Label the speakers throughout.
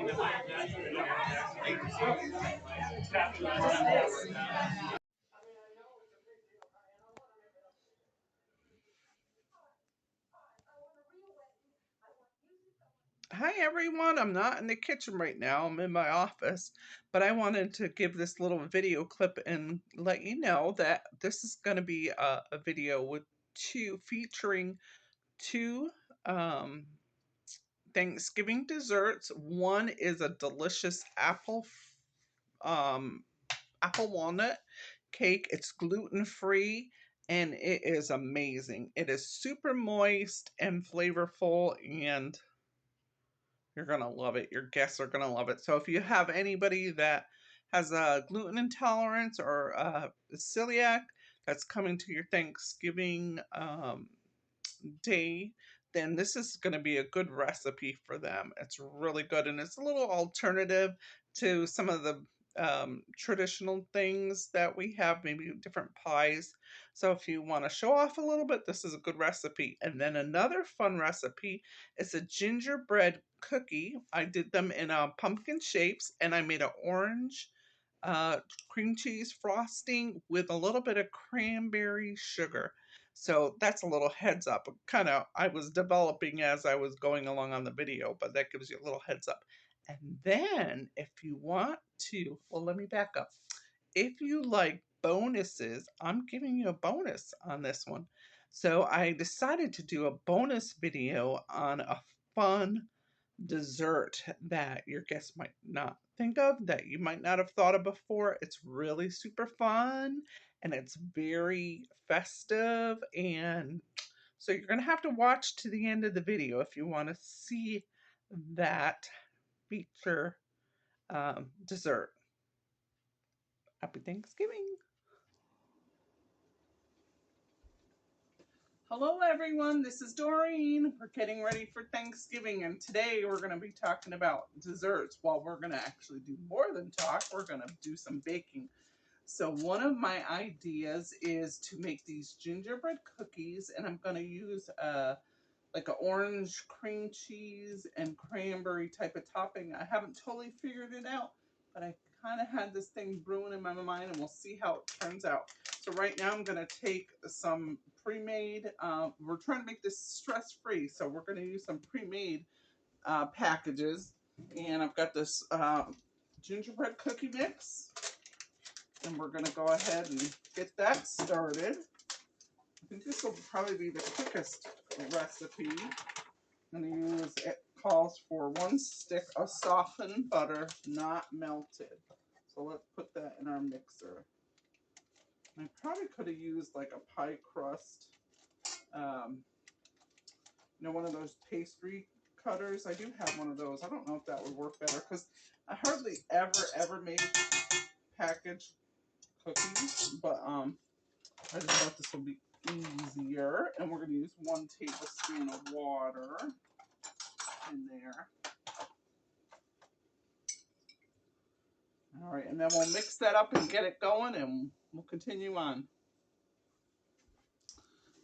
Speaker 1: Hi everyone, I'm not in the kitchen right now, I'm in my office, but I wanted to give this little video clip and let you know that this is going to be a video with featuring two um, Thanksgiving desserts. One is a delicious um, apple walnut cake. It's gluten free and it is amazing. It is super moist and flavorful, and you're going to love it. Your guests are going to love it. So if you have anybody that has a gluten intolerance or celiac that's coming to your Thanksgiving day, then this is going to be a good recipe for them. It's really good, and it's a little alternative to some of the traditional things that we have, maybe different pies. So if you want to show off a little bit, this is a good recipe. And then another fun recipe is a gingerbread cookie. I did them in pumpkin shapes, and I made an orange uh, cream cheese frosting with a little bit of cranberry sugar. So that's a little heads up. Kind of, I was developing as I was going along on the video, but that gives you a little heads up. And then if you want to, well, let me back up. If you like bonuses, I'm giving you a bonus on this one. So I decided to do a bonus video on a fun dessert that your guests might not think of, that you might not have thought of before. It's really super fun and it's very festive. And so you're going to have to watch to the end of the video if you want to see that feature dessert. Happy Thanksgiving. Hello everyone, this is Doreen. We're getting ready for Thanksgiving, and today we're going to be talking about desserts. Well, we're going to actually do more than talk. We're going to do some baking. So one of my ideas is to make these gingerbread cookies, and I'm going to use like an orange cream cheese and cranberry type of topping. I haven't totally figured it out, but I kind of had this thing brewing in my mind, and we'll see how it turns out. So right now I'm going to take some pre-made, we're trying to make this stress-free, so we're going to use some pre-made packages. And I've got this gingerbread cookie mix, and we're going to go ahead and get that started. I think this will probably be the quickest recipe. I'm going to use, it calls for 1 stick of softened butter, not melted. So let's put that in our mixer. I probably could have used like a pie crust, one of those pastry cutters. I do have one of those. I don't know if that would work better because I hardly ever make packaged cookies, but I just thought this would be easier. And we're going to use 1 tablespoon of water in there. All right, and then we'll mix that up and get it going, and we'll continue on.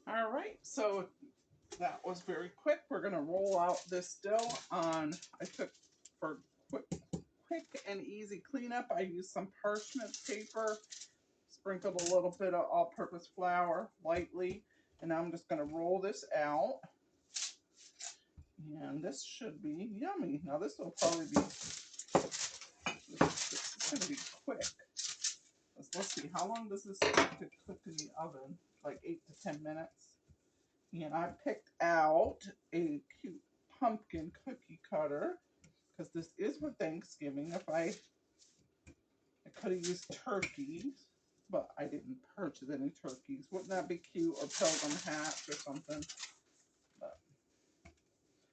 Speaker 1: All right, so that was very quick. We're going to roll out this dough on, I took for quick and easy cleanup, I used some parchment paper, sprinkled a little bit of all-purpose flour lightly, and now I'm just going to roll this out. And this should be yummy. Now this will probably be, this is going to be quick. Let's see, how long does this take to cook in the oven? Like 8 to 10 minutes. And I picked out a cute pumpkin cookie cutter because this is for Thanksgiving. If I could have used turkeys, but I didn't purchase any turkeys. Wouldn't that be cute? Or Pilgrim hats or something. But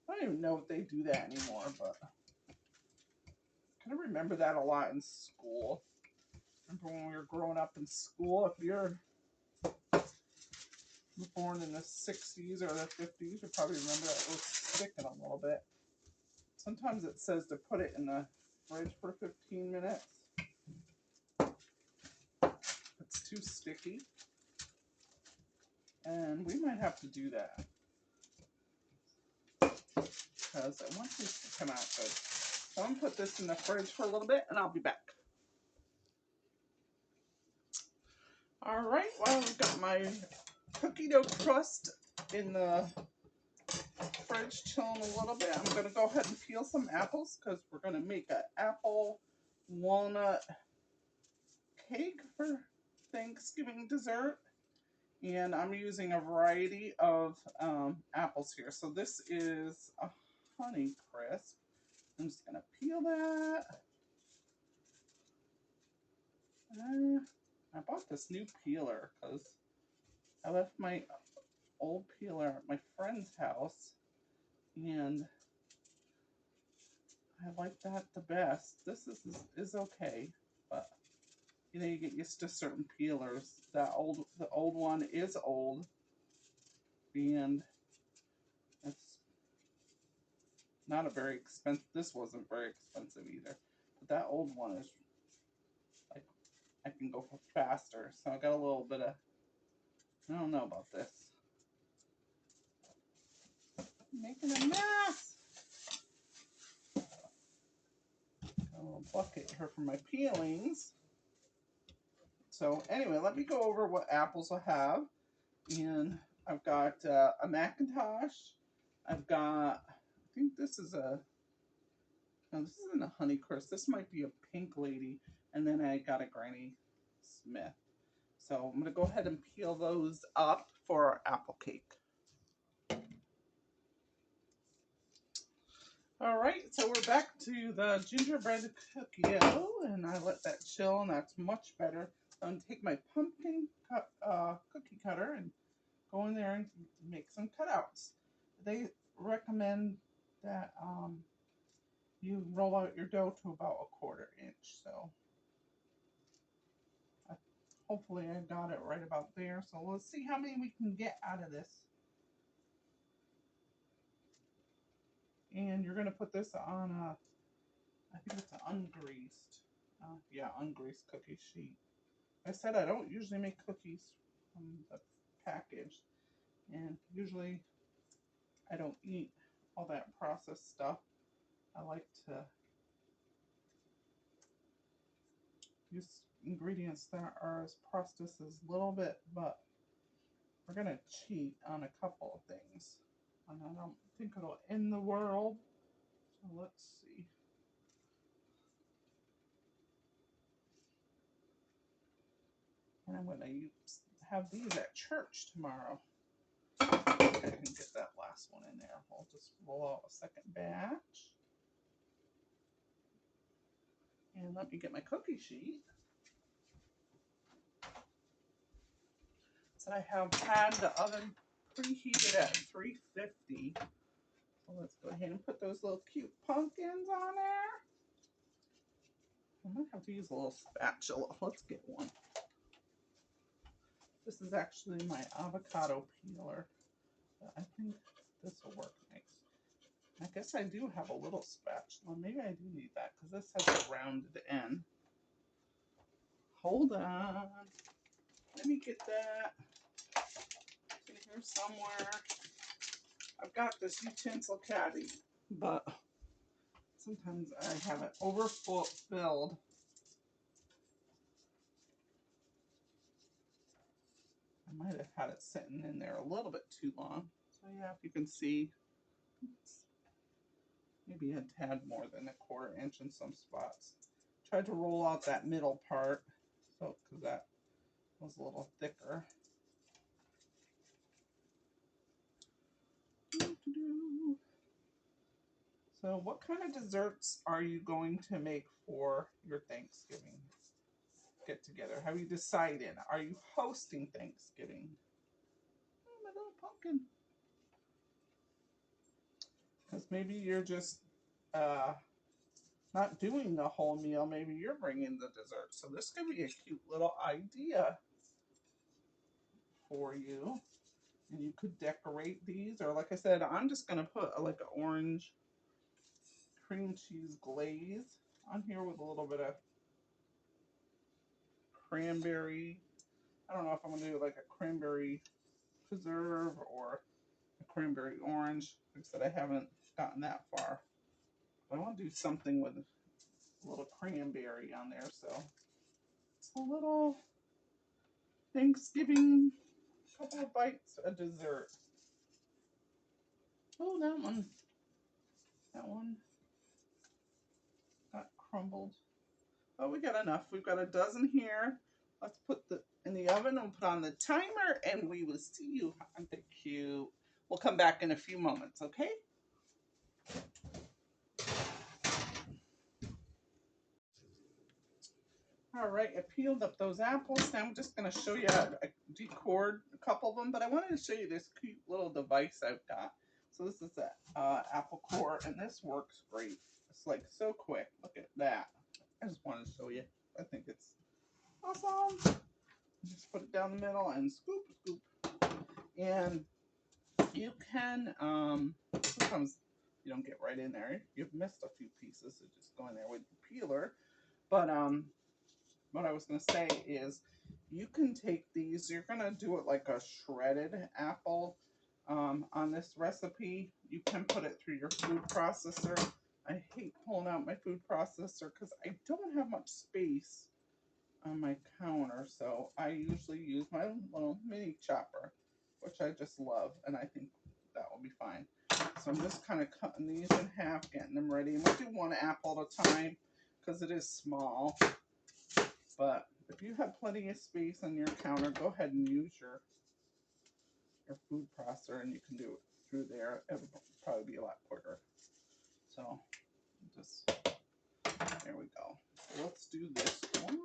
Speaker 1: I don't even know if they do that anymore, but I kind of remember that a lot in school. Remember when we were growing up in school, if you're born in the 60s or the 50s, you probably remember that it was sticking a little bit. Sometimes it says to put it in the fridge for 15 minutes. It's too sticky. And we might have to do that, because I want these to come out good. So I'm going to put this in the fridge for a little bit and I'll be back. All right, well, I've got my cookie dough crust in the fridge chilling a little bit. I'm going to go ahead and peel some apples because we're going to make an apple walnut cake for Thanksgiving dessert. And I'm using a variety of apples here. So this is a Honey Crisp. I'm just going to peel that. I bought this new peeler because I left my old peeler at my friend's house. And I like that the best. This is okay, but you know, you get used to certain peelers. The old one is old, and it's not a very expensive. This wasn't very expensive either, but that old one is like I can go faster. So I got a little bit of. I don't know about this. I'm making a mess. Got a little bucket here for my peelings. So anyway, let me go over what apples I have. And I've got a Macintosh. I've got, I think this is a, no, this isn't a Honeycrisp. This might be a Pink Lady. And then I got a Granny Smith. So I'm going to go ahead and peel those up for our apple cake. All right, so we're back to the gingerbread cookie dough, and I let that chill, and that's much better. I'm going to take my pumpkin cookie cutter and go in there and make some cutouts. They recommend that you roll out your dough to about a 1/4 inch. So hopefully I got it right about there. So let's see how many we can get out of this. And you're going to put this on a, I think it's an ungreased, ungreased cookie sheet. I said I don't usually make cookies from the package. And usually I don't eat all that processed stuff. I like to use ingredients that are as processed as little bit, but we're going to cheat on a couple of things. And I don't think it'll end the world. So let's see. And I'm going to have these at church tomorrow. I think I can get that last one in there. I'll just roll out a second batch. And let me get my cookie sheet. So I have had the oven preheated at 350. So let's go ahead and put those little cute pumpkins on there. I might have to use a little spatula. Let's get one. This is actually my avocado peeler. But I think this will work nice. I guess I do have a little spatula. Maybe I do need that because this has a rounded end. Hold on. Let me get that. It's in here somewhere. I've got this utensil caddy, but sometimes I have it overfilled. I might have had it sitting in there a little bit too long. So yeah, if you can see, maybe a tad more than a 1/4 inch in some spots. Tried to roll out that middle part, so because that was a little thicker. So what kind of desserts are you going to make for your Thanksgiving get together? Have you decided? Are you hosting Thanksgiving? Oh, my little pumpkin. Because maybe you're just not doing the whole meal. Maybe you're bringing the dessert. So this could be a cute little idea for you. And you could decorate these. Or like I said, I'm just going to put like an orange cream cheese glaze on here with a little bit of cranberry. I don't know if I'm going to do like a cranberry preserve or a cranberry orange. Like I said, I haven't gotten that far. But I want to do something with a little cranberry on there, so it's a little Thanksgiving, couple of bites of dessert. Oh, that one got crumbled. Oh, we got enough. We've got a dozen here. Let's put the in the oven. We'll put on the timer, and we will see you. Aren't they cute? We'll come back in a few moments, okay? All right, I peeled up those apples. Now I'm just going to show you how to decord a couple of them, but I wanted to show you this cute little device I've got. So this is the apple core, and this works great. It's like so quick. Look at that. I just wanted to show you. I think it's awesome. Just put it down the middle and scoop, scoop. And you can, sometimes you don't get right in there. You've missed a few pieces, so just go in there with the peeler. But what I was going to say is you can take these, you're going to do it like a shredded apple on this recipe. You can put it through your food processor. I hate pulling out my food processor because I don't have much space on my counter, so I usually use my little mini chopper, which I just love, and I think that will be fine. So I'm just kind of cutting these in half, getting them ready. And we'll do one apple at a time because it is small. But if you have plenty of space on your counter, go ahead and use your food processor, and you can do it through there. It would probably be a lot quicker. So just, there we go. So let's do this one.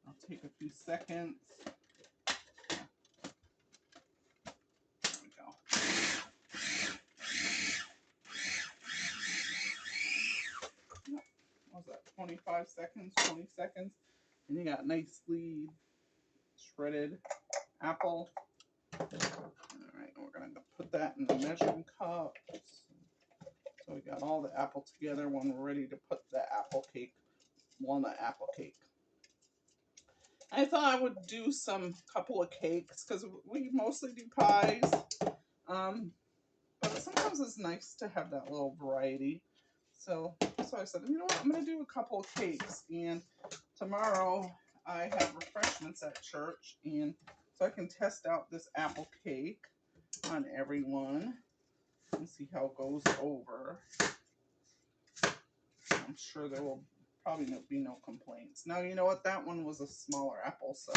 Speaker 1: I'll take a few seconds. There we go. What was that, 25 seconds, 20 seconds? And you got nicely shredded apple. All right, we're going to put that in the measuring cup. So we got all the apple together when we're ready to put the apple cake, walnut apple cake. I thought I would do some couple of cakes because we mostly do pies. But sometimes it's nice to have that little variety. So I said, you know what, I'm going to do a couple of cakes. And tomorrow I have refreshments at church. And so I can test out this apple cake on everyone and see how it goes over. I'm sure there will probably be no complaints. Now, you know what? That one was a smaller apple, so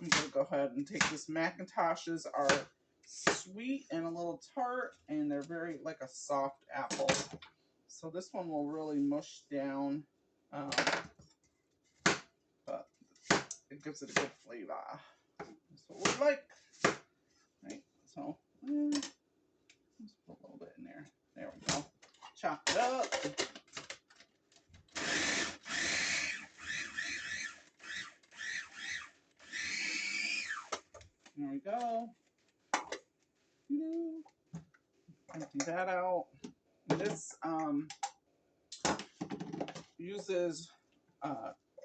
Speaker 1: I'm going to go ahead and take this. McIntoshes are sweet and a little tart, and they're very like a soft apple. So this one will really mush down, but it gives it a good flavor. That's what we like, right? So let's put a little bit in there. There we go. Chop it up. There we go. Empty that out. This uses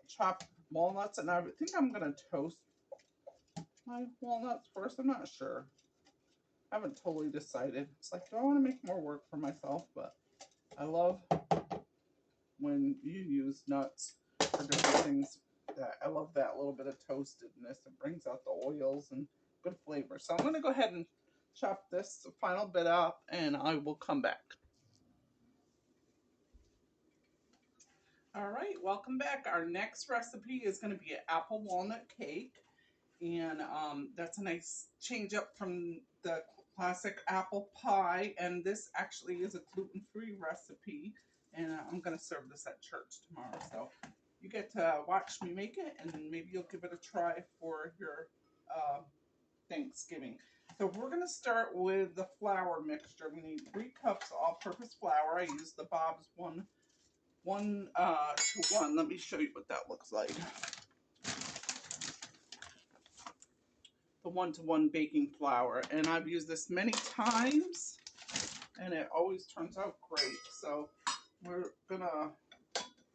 Speaker 1: chopped walnuts, and I think I'm going to toast my walnuts first. I'm not sure. I haven't totally decided. It's like, do I want to make more work for myself? But I love when you use nuts for different things. I love that little bit of toastedness. It brings out the oils and good flavor. So I'm going to go ahead and chop this final bit up, and I will come back. All right, welcome back. Our next recipe is going to be an apple walnut cake. And that's a nice change up from the classic apple pie. And this actually is a gluten-free recipe. And I'm going to serve this at church tomorrow. So you get to watch me make it, and maybe you'll give it a try for your Thanksgiving. So we're going to start with the flour mixture. We need 3 cups all-purpose flour. I use the Bob's 1 to 1. Let me show you what that looks like. The 1-to-1 baking flour, and I've used this many times, and it always turns out great. So we're gonna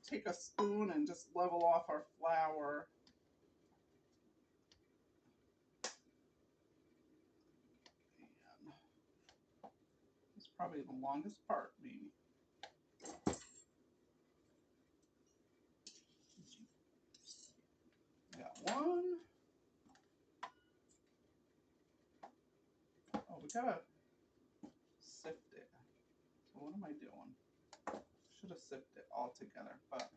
Speaker 1: take a spoon and just level off our flour. And it's probably the longest part, maybe. we gotta sift it. So what am I doing? Should have sifted it all together, but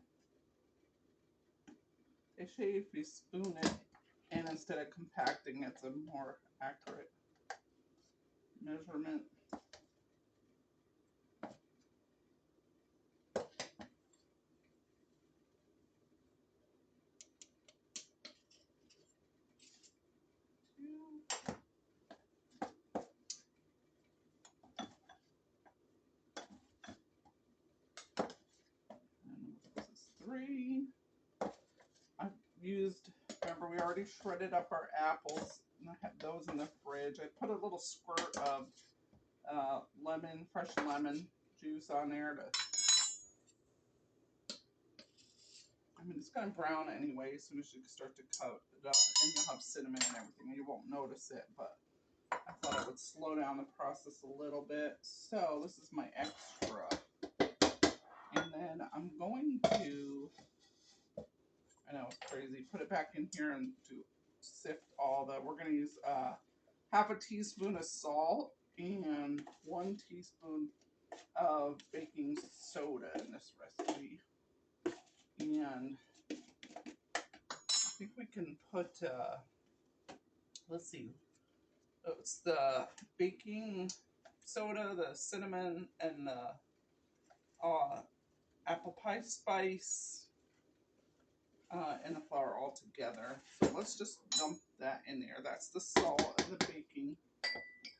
Speaker 1: they say if you spoon it and instead of compacting, it's a more accurate measurement. And this is 3. I've used, remember we already shredded up our apples, and I have those in the fridge. I put a little squirt of lemon, fresh lemon juice on there to, I mean, it's going to brown anyway as soon as you start to coat it up, and you'll have cinnamon and everything, and you won't notice it, but I thought I would slow down the process a little bit. So this is my extra. And then I'm going to, I know it's crazy, put it back in here and to sift all the, we're going to use half a teaspoon of salt and 1 teaspoon of baking soda in this recipe. And I think we can put, let's see, it's the baking soda, the cinnamon, and the apple pie spice, and the flour all together. So let's just dump that in there. That's the salt and the baking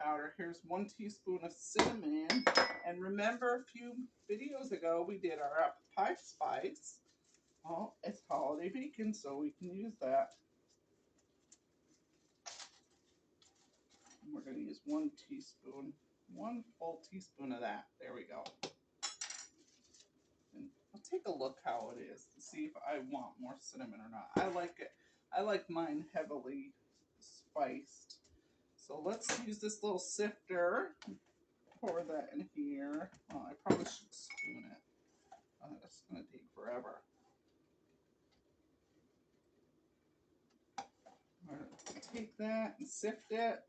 Speaker 1: powder. Here's 1 teaspoon of cinnamon. And remember a few videos ago we did our apple pie spice. Well, it's holiday bacon, so we can use that. And we're going to use 1 teaspoon, 1 full teaspoon of that. There we go. And I'll take a look how it is to see if I want more cinnamon or not. I like it. I like mine heavily spiced. So let's use this little sifter. Pour that in here. Well, I probably should spoon it. That's going to take forever. All right, take that and sift it.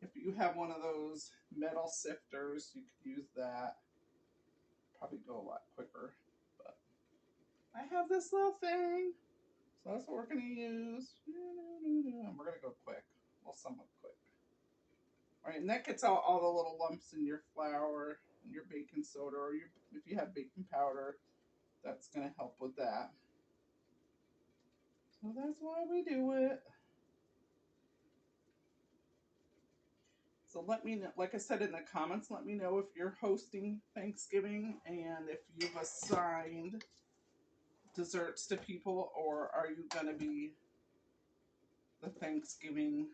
Speaker 1: If you have one of those metal sifters, you could use that. Probably go a lot quicker. But I have this little thing. So that's what we're going to use. And we're going to go quick. Well, somewhat quick. All right, and that gets out all the little lumps in your flour and your baking soda, or if you have baking powder, that's going to help with that. So that's why we do it. So let me know, like I said in the comments, let me know if you're hosting Thanksgiving and if you've assigned desserts to people, or are you going to be the Thanksgiving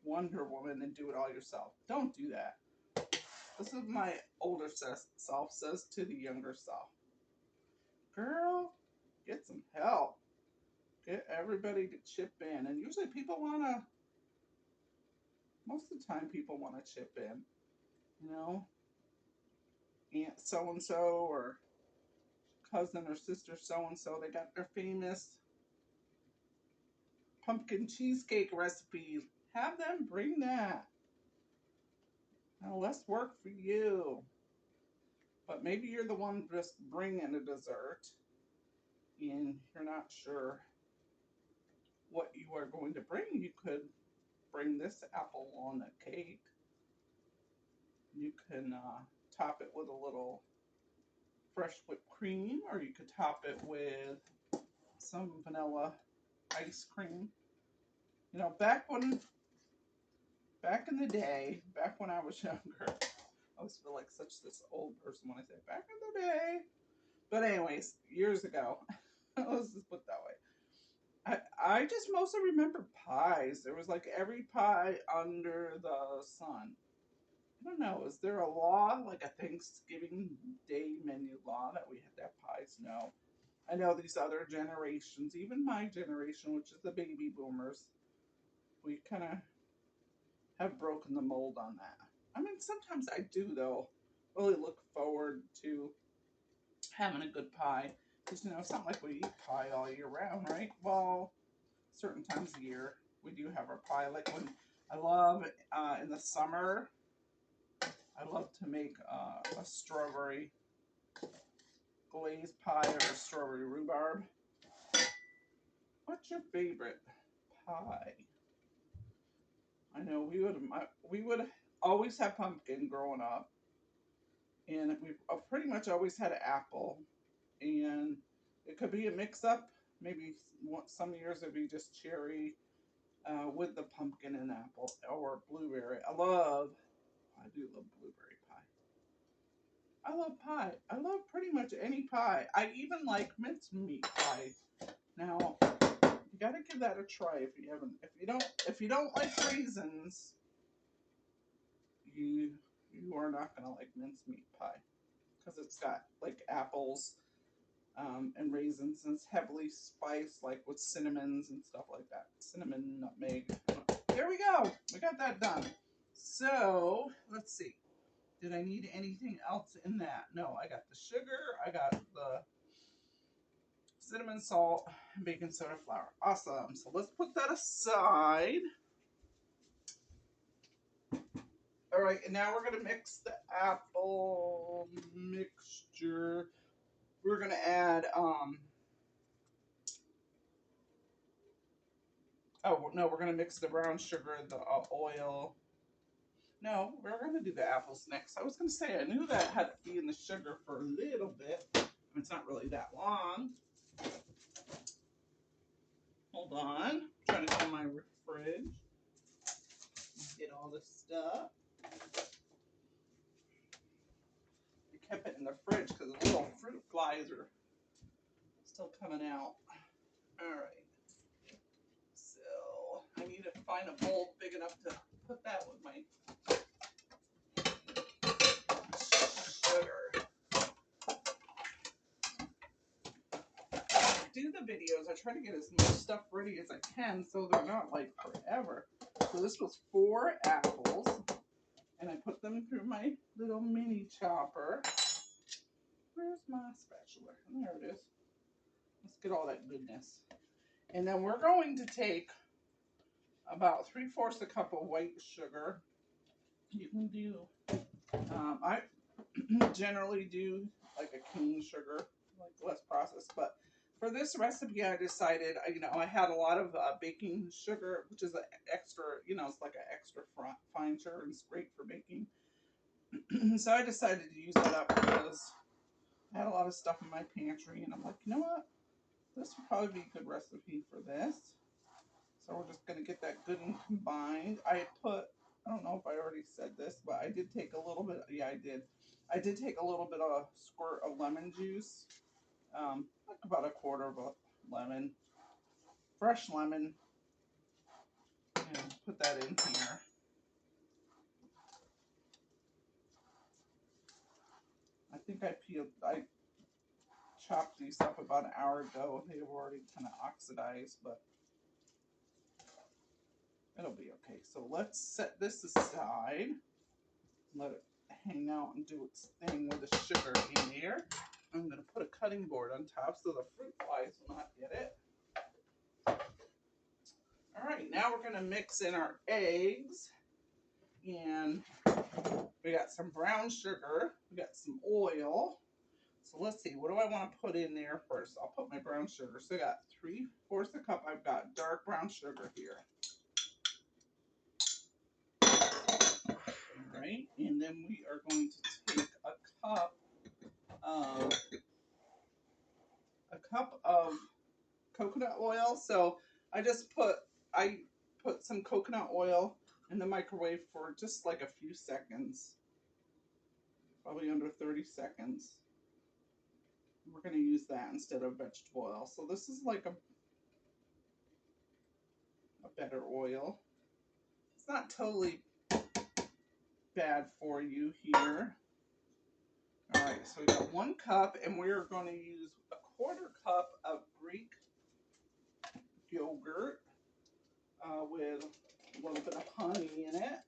Speaker 1: Wonder Woman and do it all yourself? Don't do that. This is my older self says to the younger self. Girl, get some help. Get everybody to chip in. And usually people want to, most of the time people want to chip in. You know, Aunt so-and-so or cousin or sister so-and-so, they got their famous pumpkin cheesecake recipe. Have them bring that. Now, less work for you. But maybe you're the one just bringing a dessert and you're not sure what you are going to bring. You could bring this apple on a cake. You can top it with a little fresh whipped cream, or you could top it with some vanilla ice cream. You know, back in the day, back when I was younger, I always feel like such this old person when I say back in the day. But anyways, years ago, let's just put it that way. I just mostly remember pies. There was like every pie under the sun. I don't know. Is there a law, like a Thanksgiving Day menu law that we had to have pies? No. I know these other generations, even my generation, which is the baby boomers, we kind of have broken the mold on that. I mean, sometimes I do, though, really look forward to having a good pie. Because, you know, it's not like we eat pie all year round, right? Well, certain times of year, we do have our pie. Like when I love in the summer, I love to make a strawberry glazed pie or strawberry rhubarb. What's your favorite pie? I know we would always have pumpkin growing up, and we pretty much always had apple, and it could be a mix up. Maybe some years it'd be just cherry with the pumpkin and apple or blueberry. I do love blueberry pie. I love pie. I love pretty much any pie. I even like mincemeat pie. Now, you gotta give that a try if you haven't. If you don't like raisins, you you are not gonna like mincemeat pie because it's got like apples and raisins, and it's heavily spiced, like with cinnamons and stuff like that. Cinnamon, nutmeg. There we go. We got that done. So let's see. Did I need anything else in that? No, I got the sugar. I got the cinnamon, salt, and baking soda flour. Awesome. So let's put that aside. All right, and now we're gonna mix the apple mixture. We're gonna add oh no, we're gonna mix the brown sugar, the oil. No, we're gonna do the apples next. I was gonna say I knew that had to be in the sugar for a little bit. It's not really that long. Hold on. I'm trying to find my fridge. Get all this stuff. I kept it in the fridge because the little fruit flies are still coming out. Alright. So I need to find a bowl big enough to put that with my sugar. Do the videos, I try to get as much stuff ready as I can so they're not like forever. So this was 4 apples, and I put them through my little mini chopper. Where's my spatula? There it is. Let's get all that goodness. And then we're going to take about 3/4 a cup of white sugar. You can do, I generally do like a cane sugar, like less processed, but for this recipe, I decided, I had a lot of baking sugar, which is an extra, it's like an extra fine sugar, and it's great for baking. So I decided to use that up because I had a lot of stuff in my pantry, and I'm like, you know what? This would probably be a good recipe for this. So we're just going to get that good and combined. I don't know if I already said this, but I did take a little bit, yeah, I did. I did take a little bit of a squirt of lemon juice. Like about 1/4 of a lemon, fresh lemon, and put that in here. I think I chopped these up about an hour ago. They were already kind of oxidized, but it'll be okay. So let's set this aside, let it hang out and do its thing with the sugar in here. I'm going to put a cutting board on top so the fruit flies will not get it. All right, now we're going to mix in our eggs, and we got some brown sugar, we got some oil. So let's see, what do I want to put in there first? I'll put my brown sugar. So I got 3/4 a cup. I've got dark brown sugar here. All right, and then we are going to take a cup of coconut oil. So I put some coconut oil in the microwave for just like a few seconds, probably under 30 seconds. We're going to use that instead of vegetable oil. So this is like a better oil. It's not totally bad for you here. All right, so we got 1 cup, and we're going to use 1/4 cup of Greek yogurt with a little bit of honey in it.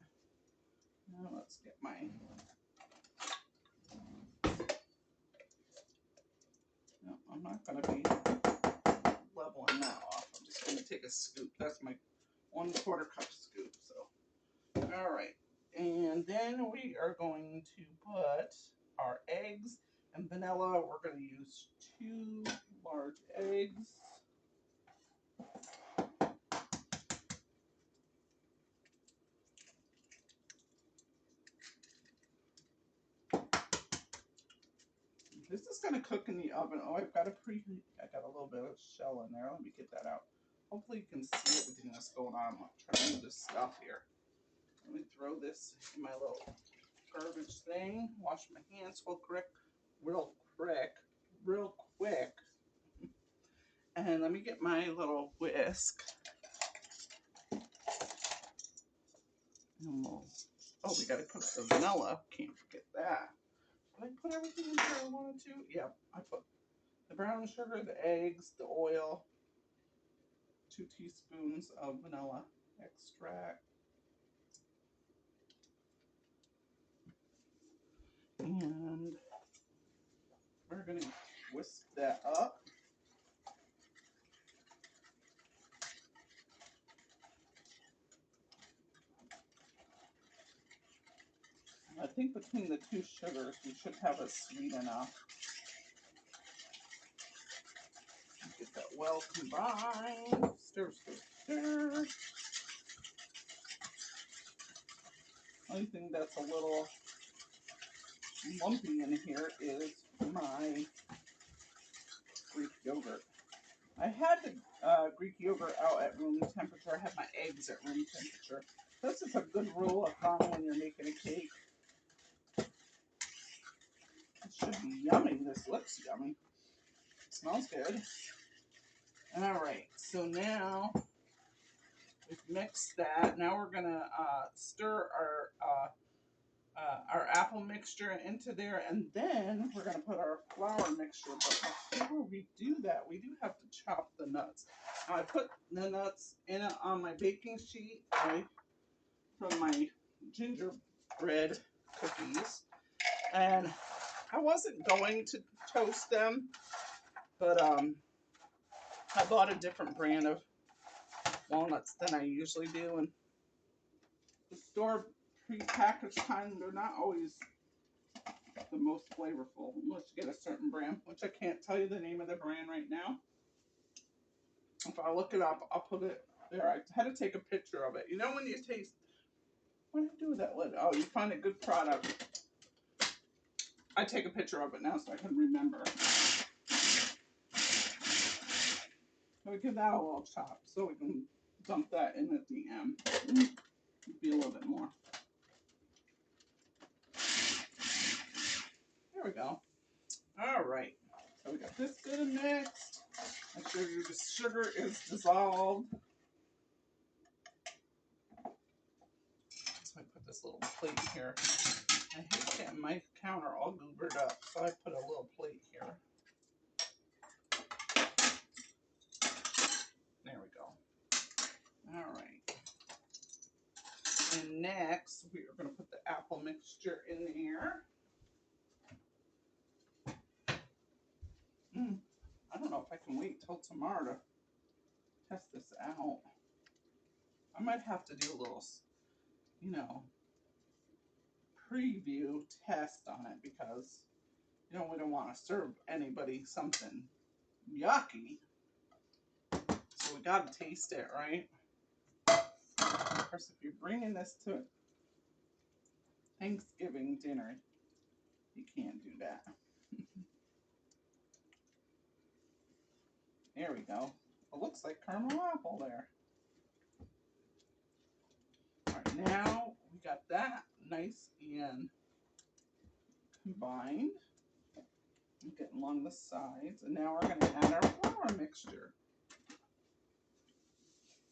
Speaker 1: Now let's get my... No, I'm not going to be leveling that off. I'm just going to take a scoop. That's my 1/4 cup scoop. So All right. And then we are going to put our eggs and vanilla. We're going to use 2 large eggs. This is going to cook in the oven. Oh, I've got a preheat. I got a little bit of shell in there. Let me get that out. Hopefully you can see everything that's going on. I'm trying to move this stuff here. Let me throw this in my little garbage thing. Wash my hands real quick. And let me get my little whisk. And oh, we gotta cook the vanilla. Can't forget that. Did I put everything in there I wanted to? Yeah, I put the brown sugar, the eggs, the oil, 2 teaspoons of vanilla extract. And we're gonna whisk that up. I think between the 2 sugars, we should have it sweet enough. Get that well combined. Stir, stir, stir. Only thing that's a little lumpy in here is my Greek yogurt. I had the Greek yogurt out at room temperature. I had my eggs at room temperature. This is a good rule of thumb when you're making a cake. It should be yummy. This looks yummy. It smells good. All right, so now we've mixed that. Now we're gonna stir our apple mixture into there, and then we're gonna put our flour mixture. But before we do that, we do have to chop the nuts. Now I put the nuts in on my baking sheet from my gingerbread cookies, and I wasn't going to toast them, but I bought a different brand of walnuts than I usually do, and the store prepackaged kind, they're not always the most flavorful unless you get a certain brand, which I can't tell you the name of the brand right now. If I look it up, I'll put it there. I had to take a picture of it. You know when you taste, what do you do with that lid? Oh, you find a good product. I take a picture of it now so I can remember. So we give that a little chop so we can dump that in at the end. Be a little bit more. There we go. All right. So we got this good and mixed. Make sure your sugar is dissolved. So I put this little plate here. I hate getting my counter all goobered up, so I put a little plate here. There we go. All right. And next, we are going to put the apple mixture in there. I don't know if I can wait till tomorrow to test this out. I might have to do a little, preview test on it because, we don't want to serve anybody something yucky. So we got to taste it, right? Of course, if you're bringing this to Thanksgiving dinner, you can't do that. There we go. It looks like caramel apple there. All right, now we got that nice and combined. I'm getting along the sides, and now we're going to add our flour mixture.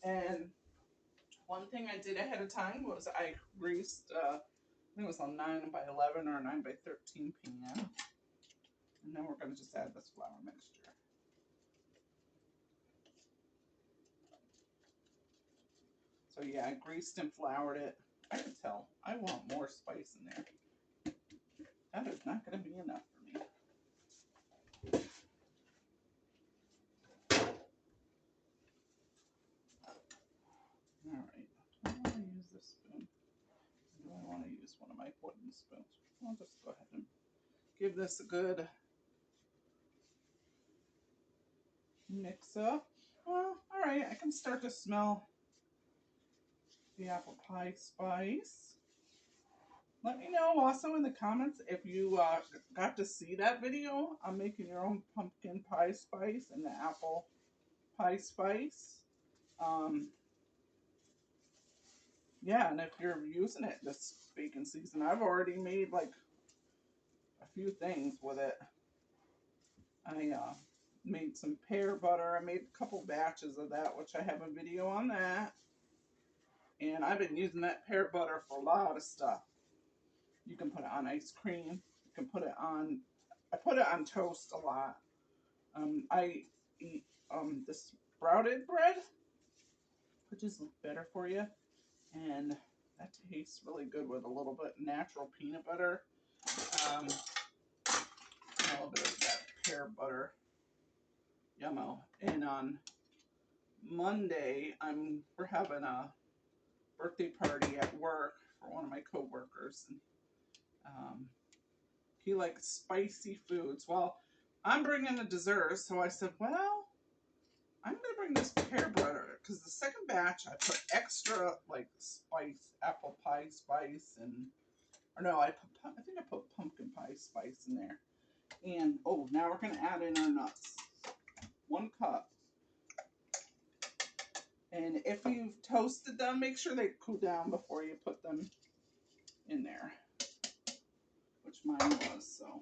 Speaker 1: And one thing I did ahead of time was I greased, I think it was on 9 by 11 or 9 by 13 pan. And then we're going to just add this flour mixture. So yeah, I greased and floured it. I can tell. I want more spice in there. That is not going to be enough for me. All right. I want to use this spoon. I want to use one of my wooden spoons. I'll just go ahead and give this a good mix up. Well, all right, I can start to smell the apple pie spice. Let me know also in the comments if you got to see that video on making your own pumpkin pie spice and the apple pie spice. Yeah, and if you're using it this baking season, I've already made like a few things with it. I made some pear butter. I made a couple batches of that, which I have a video on that. And I've been using that pear butter for a lot of stuff. You can put it on ice cream. You can put it on, I put it on toast a lot. I eat the sprouted bread, which is better for you. And that tastes really good with a little bit natural peanut butter. A little bit of that pear butter. Yummo. And on Monday, we're having a birthday party at work for one of my coworkers, and he likes spicy foods. Well, I'm bringing a dessert, so I said, well, I'm gonna bring this pear butter because the second batch I put extra like spice, apple pie spice, and or no, I think I put pumpkin pie spice in there. And oh, now we're gonna add in our nuts. 1 cup. And if you've toasted them, make sure they cool down before you put them in there, which mine was. So,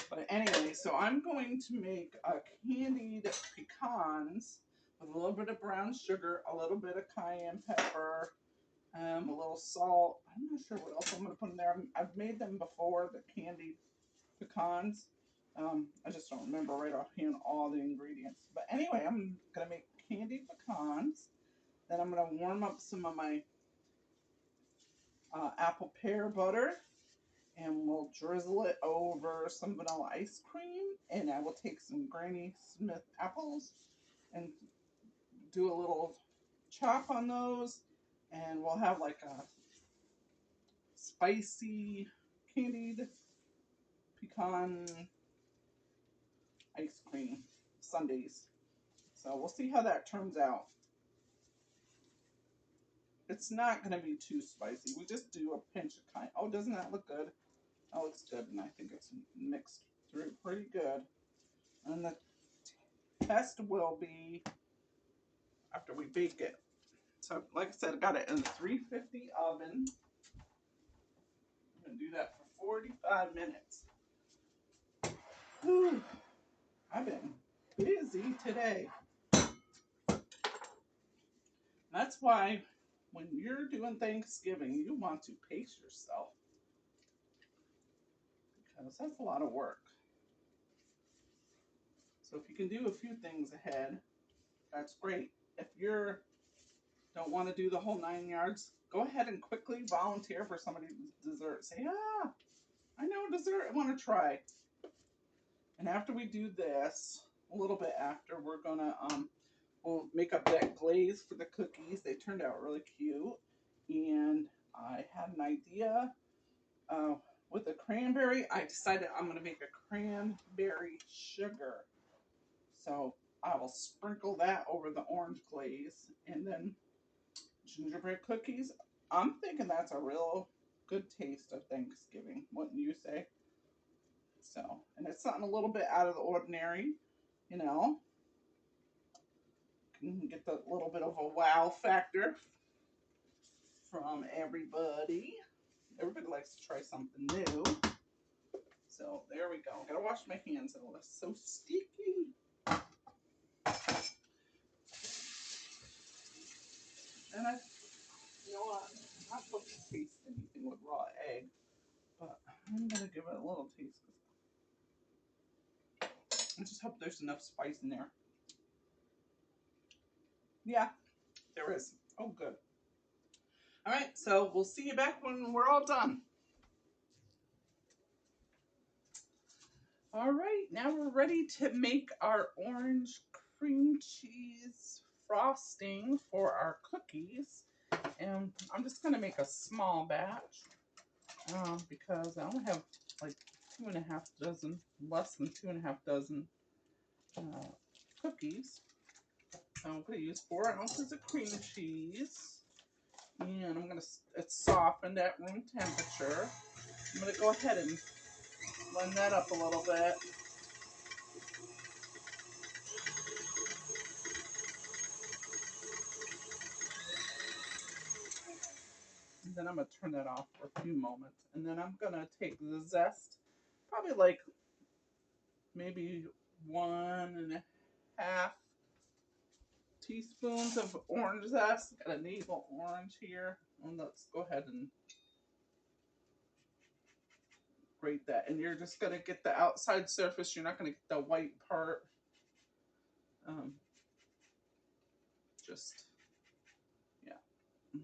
Speaker 1: but anyway, so I'm going to make candied pecans with a little bit of brown sugar, a little bit of cayenne pepper, a little salt. I'm not sure what else I'm going to put in there. I've made them before, the candied pecans. I just don't remember right offhand all the ingredients. But anyway, I'm going to make candied pecans. Then I'm going to warm up some of my apple pear butter. And we'll drizzle it over some vanilla ice cream. And I will take some Granny Smith apples and do a little chop on those. And we'll have like a spicy candied pecan ice cream sundaes. So we'll see how that turns out. It's not going to be too spicy. We just do a pinch of cayenne. Oh, doesn't that look good? That looks good, and I think it's mixed through pretty good. And the test will be after we bake it. So, like I said, I got it in the 350 oven. I'm going to do that for 45 minutes. Whew. I've been busy today. That's why when you're doing Thanksgiving, you want to pace yourself. Because that's a lot of work. So if you can do a few things ahead, that's great. If you don't want to do the whole 9 yards, go ahead and quickly volunteer for somebody's dessert. Say, I know a dessert I want to try. And after we do this, a little bit after, we're gonna we'll make up that glaze for the cookies. They turned out really cute, and I had an idea with the cranberry. I decided I'm gonna make a cranberry sugar. So I will sprinkle that over the orange glaze, and then gingerbread cookies. I'm thinking that's a real good taste of Thanksgiving. Wouldn't you say? So, and it's something a little bit out of the ordinary, you know. You can get the little bit of a wow factor from everybody. Everybody likes to try something new. So there we go. Gotta wash my hands. Oh, it's so sticky. And you know what? I'm not supposed to taste anything with raw egg, but I'm gonna give it a little taste. I just hope there's enough spice in there. Yeah, there is. Oh, good. All right, so we'll see you back when we're all done. All right, now we're ready to make our orange cream cheese frosting for our cookies. And I'm just going to make a small batch because I only have like 2.5 dozen, less than 2.5 dozen cookies. So I'm going to use 4 ounces of cream cheese. And I'm going to, it's softened at room temperature. I'm going to go ahead and blend that up a little bit. And then I'm going to turn that off for a few moments. And then I'm going to take the zest, probably like maybe 1.5 teaspoons of orange zest. Got a navel orange here. And let's go ahead and grate that. And you're just going to get the outside surface. You're not going to get the white part. Yeah,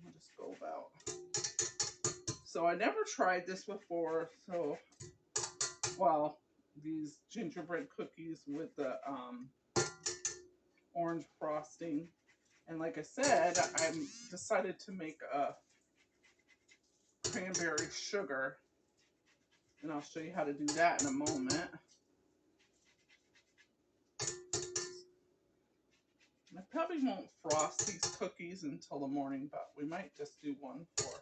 Speaker 1: I'll just go about. So I never tried this before. So, well, these gingerbread cookies with the orange frosting. And like I said, I decided to make a cranberry sugar. And I'll show you how to do that in a moment. I probably won't frost these cookies until the morning, but we might just do one for.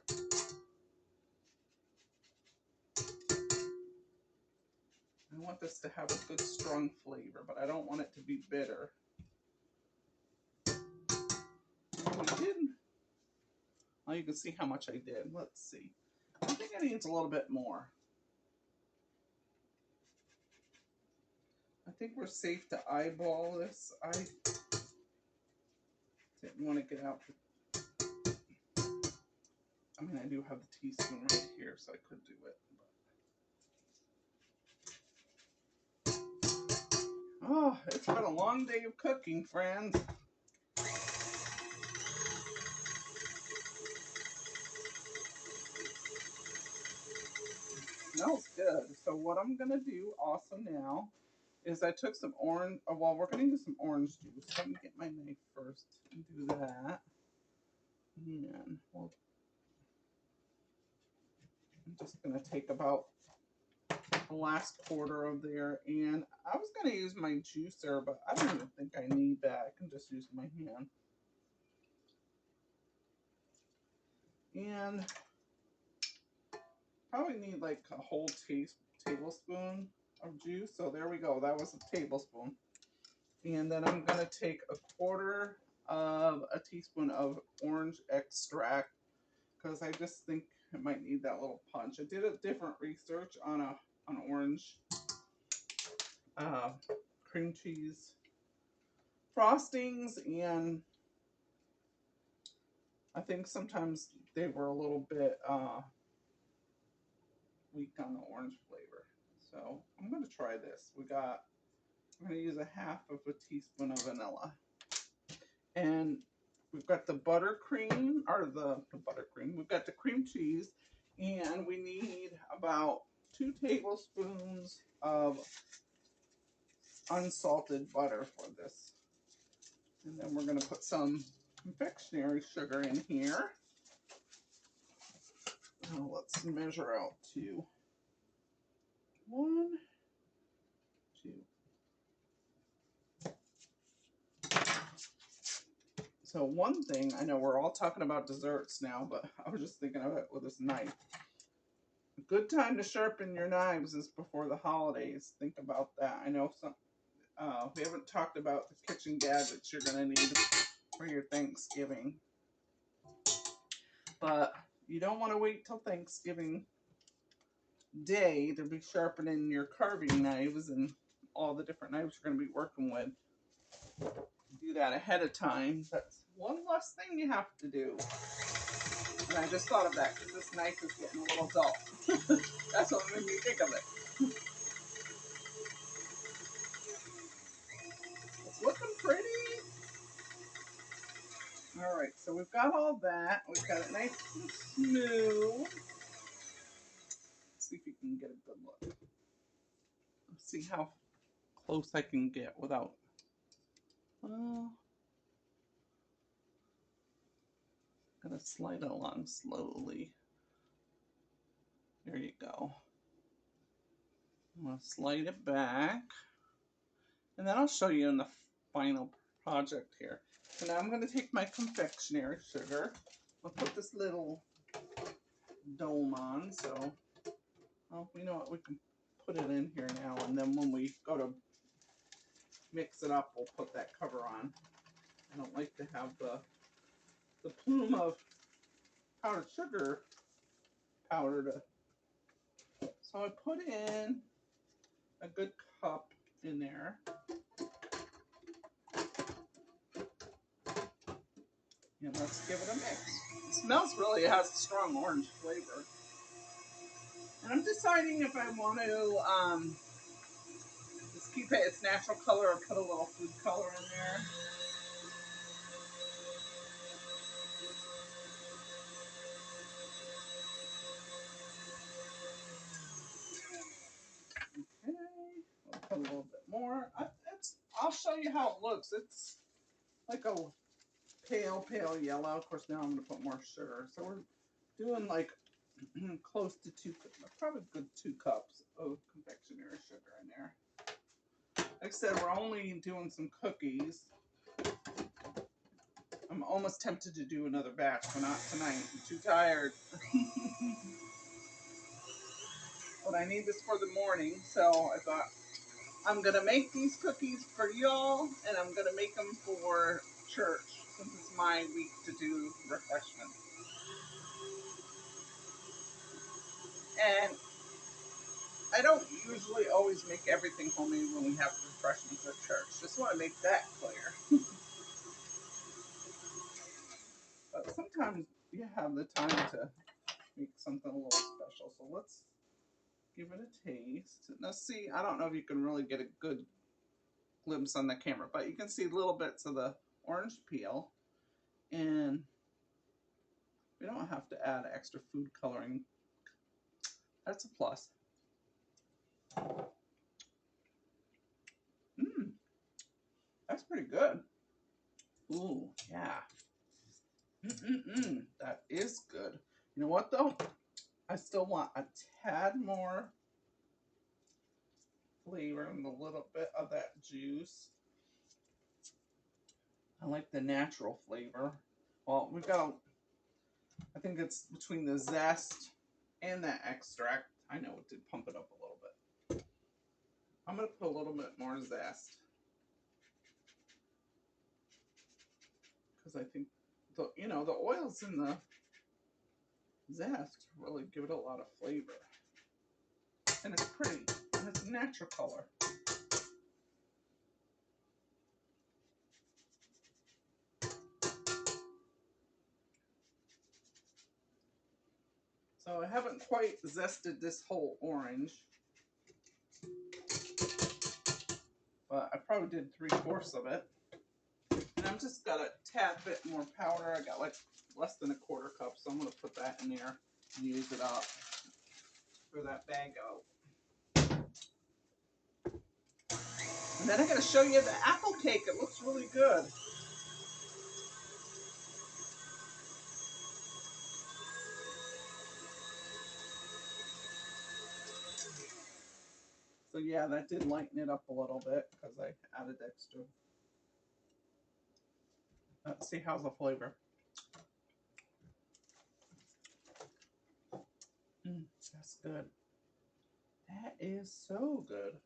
Speaker 1: I want this to have a good strong flavor, but I don't want it to be bitter. We did. Well, you can see how much I did. Let's see. I think it needs a little bit more. I think we're safe to eyeball this. I didn't want to get out. I mean, I do have the teaspoon right here, so I could do it. But... oh, it's been a long day of cooking, friends. Smells good. So what I'm gonna do also now is I took some orange. Oh, well, we're gonna use some orange juice. Let me get my knife first and do that. And I'm just gonna take about the last quarter of there, and I was gonna use my juicer, but I don't even think I need that. I can just use my hand. And probably need like a whole tablespoon of juice. So there we go. That was a tablespoon. And then I'm gonna take a quarter of a teaspoon of orange extract because I just think it might need that little punch. I did a different research on orange cream cheese frostings, and I think sometimes they were a little bit weak on the orange flavor. So I'm going to try this. I'm going to use a half of a teaspoon of vanilla. And we've got the buttercream, or the buttercream. We've got the cream cheese, and we need about 2 tablespoons of unsalted butter for this. And then we're going to put some confectionery sugar in here. Now let's measure out to 1, 2. So one thing, I know we're all talking about desserts now, but I was just thinking of it with this knife. A good time to sharpen your knives is before the holidays. Think about that. I know we haven't talked about the kitchen gadgets you're going to need for your Thanksgiving. But you don't want to wait till Thanksgiving Day to be sharpening your carving knives and all the different knives you're going to be working with. Do that ahead of time. That's one less thing you have to do. And I just thought of that because this knife is getting a little dull. That's what made me think of it. It's looking pretty. All right, so we've got all that. We've got it nice and smooth. Let's see if you can get a good look. Let's see how close I can get without. Well, Gonna slide it along slowly. There you go. I'm gonna slide it back. And then I'll show you in the final project here. So now I'm gonna take my confectionery sugar. I'll put this little dome on, so well, you know what, we can put it in here now, and then when we go to mix it up, we'll put that cover on. I don't like to have the plume of powdered sugar powder to, so I put in a good cup in there. And let's give it a mix. It smells really, it has a strong orange flavor. And I'm deciding if I want to just keep it its natural color or put a little food color in there. Okay, we'll put a little bit more. I'll show you how it looks. It's like a pale yellow. Of course, now I'm going to put more sugar. So we're doing like close to probably a good 2 cups of confectionery sugar in there. Like I said, we're only doing some cookies. I'm almost tempted to do another batch, but not tonight. I'm too tired. But I need this for the morning, so I thought I'm going to make these cookies for y'all, and I'm going to make them for church, since it's my week to do refreshments. And I don't usually always make everything homemade when we have refreshments at church. Just want to make that clear. But sometimes you have the time to make something a little special. So let's give it a taste. Now see, I don't know if you can really get a good glimpse on the camera, but you can see little bits of the orange peel. And we don't have to add extra food coloring. That's a plus. That's pretty good. Ooh, yeah. That is good. You know what though? I still want a tad more flavor and a little bit of that juice. I like the natural flavor. Well, we've got, I think it's between the zest and that extract. I know it did pump it up a little bit. I'm going to put a little bit more zest, because I think the oils in the zest really give it a lot of flavor. And it's pretty. And it's a natural color. So I haven't quite zested this whole orange, but I probably did 3/4 of it. And I've just got a tad bit more powder. I got like less than a 1/4 cup, so I'm going to put that in there and use it up for that bag out. And then I'm going to show you the apple cake. It looks really good. So yeah, that did lighten it up a little bit because I added extra. Let's see, how's the flavor? That's good. That is so good.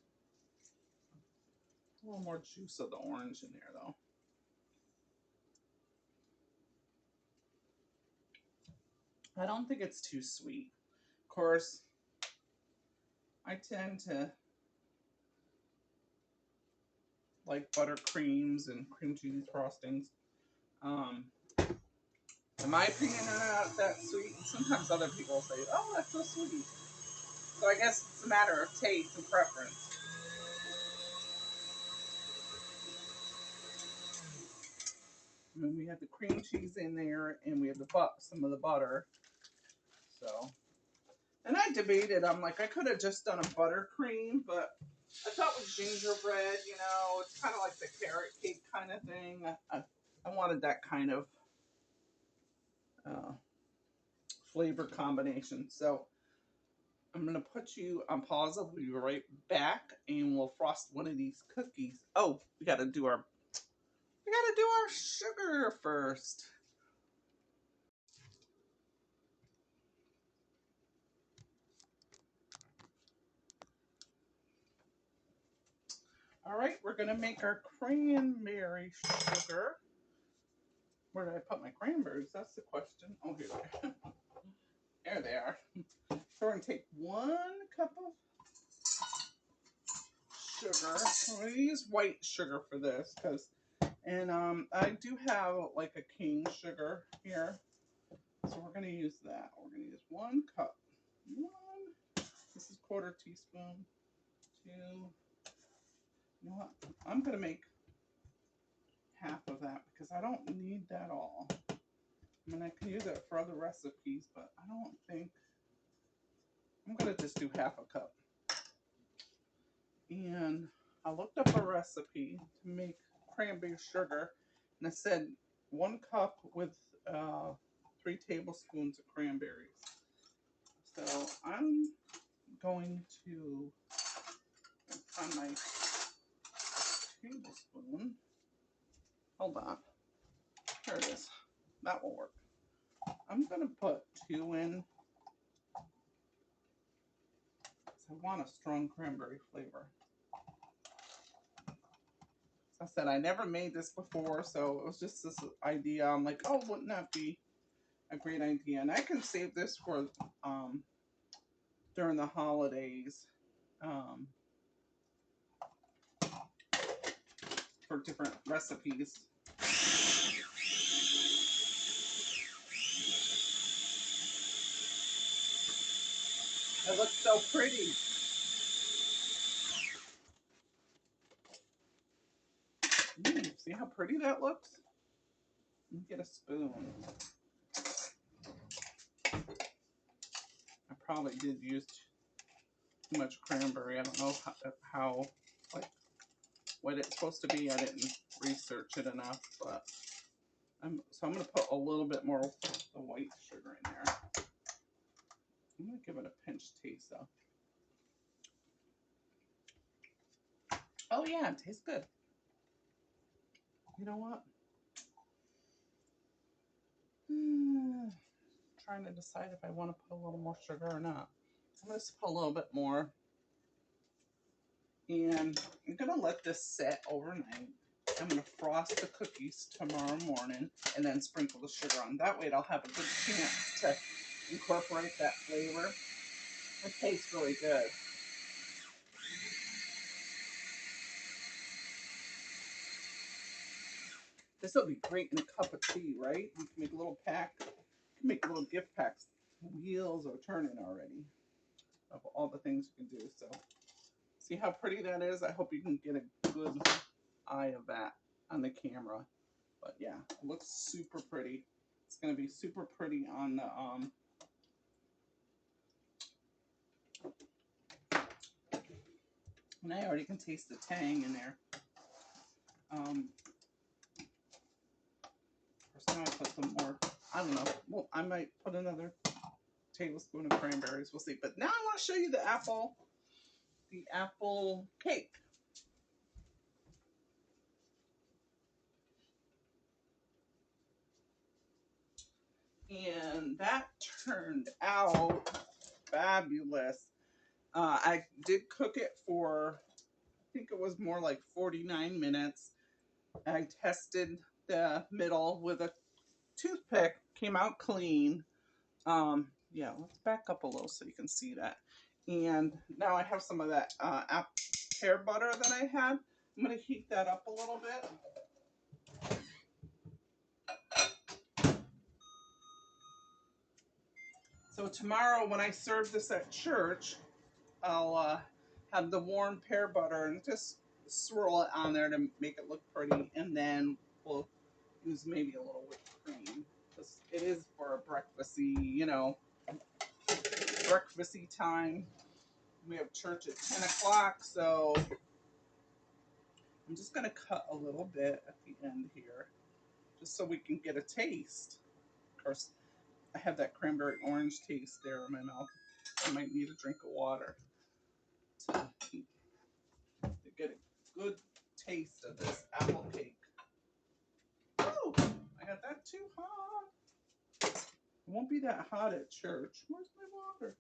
Speaker 1: A little more juice of the orange in there though. I don't think it's too sweet. Of course, I tend to like buttercreams and cream cheese frostings. In my opinion, they're not that sweet. And sometimes other people say, "Oh, that's so sweet." So I guess it's a matter of taste and preference. I mean, we had the cream cheese in there, and we had some of the butter. So, and I debated. I'm like, I could have just done a buttercream, but I thought with gingerbread, it's kind of like the carrot cake kind of thing. I wanted that kind of uh, flavor combination. So I'm going to put you on pause. I'll be right back and we'll frost one of these cookies. Oh, we got to do our sugar first. All right, we're going to make our cranberry sugar. Where did I put my cranberries? That's the question. Oh, here they are. There they are. So we're going to take 1 cup of sugar. We're going to use white sugar for this and I do have like a cane sugar here. So we're going to use that. We're going to use 1 cup. 1. This is 1/4 teaspoon. 2. You know what? I'm going to make half of that because I don't need that all. I mean, I can use it for other recipes, but I don't think I'm going to just do half a cup. And I looked up a recipe to make cranberry sugar, and it said 1 cup with 3 tablespoons of cranberries. So I'm going to find my tablespoon. Hold on. Here it is. That will work. I'm going to put 2 in. I want a strong cranberry flavor. As I said, I never made this before, so it was just this idea. I'm like, oh, wouldn't that be a great idea? And I can save this for during the holidays for different recipes. It looks so pretty. See how pretty that looks? Let me get a spoon. I probably did use too much cranberry. I don't know how like what it's supposed to be. I didn't research it enough, but so I'm going to put a little bit more of the white sugar in there. I'm going to give it a pinch taste though. Oh yeah, it tastes good. You know what? Trying to decide if I want to put a little more sugar or not. I'm going to put a little bit more. And I'm going to let this set overnight. I'm going to frost the cookies tomorrow morning and then sprinkle the sugar on. That way I'll have a good chance to incorporate that flavor. It tastes really good. This will be great in a cup of tea, right? You can make a little pack. You can make little gift packs. Wheels are turning already of all the things you can do. So see how pretty that is? I hope you can get a good eye of that on the camera. But yeah, it looks super pretty. It's going to be super pretty on the and I already can taste the tang in there. First now I put some more. I don't know. Well, I might put another tablespoon of cranberries. We'll see. But now I want to show you the apple cake. And that turned out fabulous. I did cook it for, I think it was more like 49 minutes. I tested the middle with a toothpick, came out clean. Yeah, let's back up a little so you can see that. And now I have some of that pear butter that I had. I'm going to heat that up a little bit. So tomorrow when I serve this at church, I'll have the warm pear butter and just swirl it on there to make it look pretty. And then we'll use maybe a little whipped cream. It is for a breakfasty, breakfasty time. We have church at 10 o'clock, so I'm just going to cut a little bit at the end here, just so we can get a taste. Of course, I have that cranberry orange taste there in my mouth. I might need a drink of water to get a good taste of this apple cake. Oh, I got that too hot. It won't be that hot at church. Where's my water?